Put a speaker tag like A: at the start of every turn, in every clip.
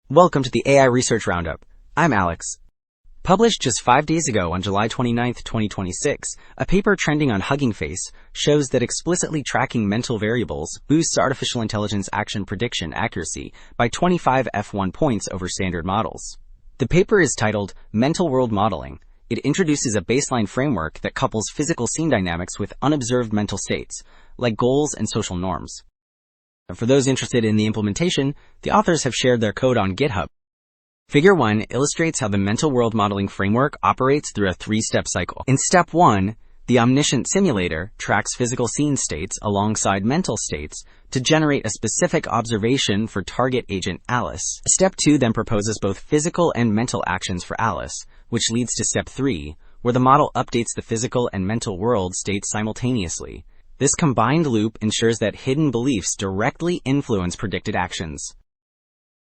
A: Welcome to the AI Research Roundup. I'm Alex. Published just 5 days ago on July 29, 2026, a paper trending on Hugging Face shows that explicitly tracking mental variables boosts artificial intelligence action prediction accuracy by 25 F1 points over standard models. The paper is titled Mental World Modeling. It introduces a baseline framework that couples physical scene dynamics with unobserved mental states, like goals and social norms. For those interested in the implementation, the authors have shared their code on GitHub. Figure 1 illustrates how the mental world modeling framework operates through a 3-step cycle. In Step 1, the omniscient simulator tracks physical scene states alongside mental states to generate a specific observation for target agent Alice. Step 2 then proposes both physical and mental actions for Alice, which leads to Step 3, where the model updates the physical and mental world states simultaneously. This combined loop ensures that hidden beliefs directly influence predicted actions.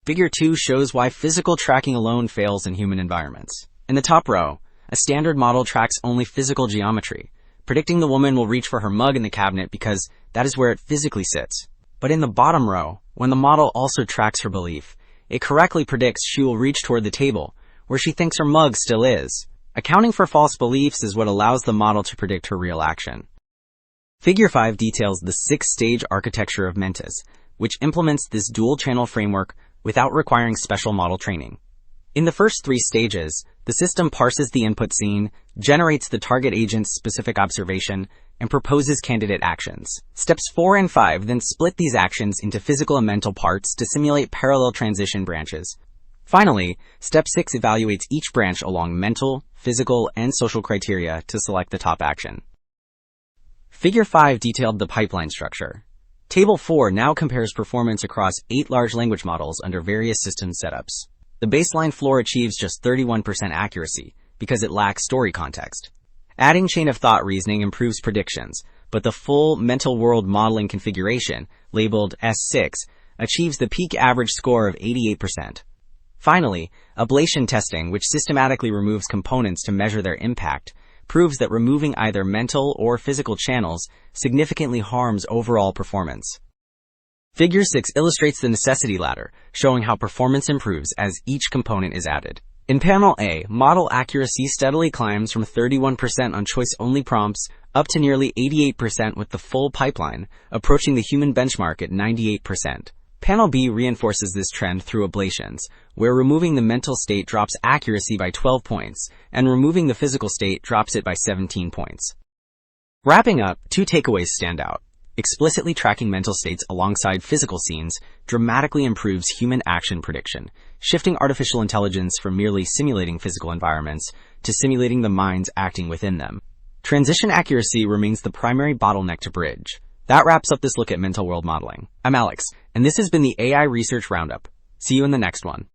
A: Figure 2 shows why physical tracking alone fails in human environments. In the top row, a standard model tracks only physical geometry, predicting the woman will reach for her mug in the cabinet because that is where it physically sits. But in the bottom row, when the model also tracks her belief, it correctly predicts she will reach toward the table, where she thinks her mug still is. Accounting for false beliefs is what allows the model to predict her real action. Figure 5 details the 6-stage architecture of Mentis, which implements this dual-channel framework without requiring special model training. In the first 3 stages, the system parses the input scene, generates the target agent's specific observation, and proposes candidate actions. Steps 4 and 5 then split these actions into physical and mental parts to simulate parallel transition branches. Finally, Step 6 evaluates each branch along mental, physical, and social criteria to select the top action. Figure 5 detailed the pipeline structure. Table 4 now compares performance across 8 large language models under various system setups. The baseline floor achieves just 31% accuracy because it lacks story context. Adding chain of thought reasoning improves predictions, but the full mental world modeling configuration, labeled S6, achieves the peak average score of 88%. Finally, ablation testing, which systematically removes components to measure their impact, proves that removing either mental or physical channels significantly harms overall performance. Figure 6 illustrates the necessity ladder, showing how performance improves as each component is added. In Panel A, model accuracy steadily climbs from 31% on choice-only prompts up to nearly 88% with the full pipeline, approaching the human benchmark at 98%. Panel B reinforces this trend through ablations, where removing the mental state drops accuracy by 12 points, and removing the physical state drops it by 17 points. Wrapping up, 2 takeaways stand out. Explicitly tracking mental states alongside physical scenes dramatically improves human action prediction, shifting artificial intelligence from merely simulating physical environments to simulating the minds acting within them. Transition accuracy remains the primary bottleneck to bridge. That wraps up this look at mental world modeling. I'm Alex, and this has been the AI Research Roundup. See you in the next one.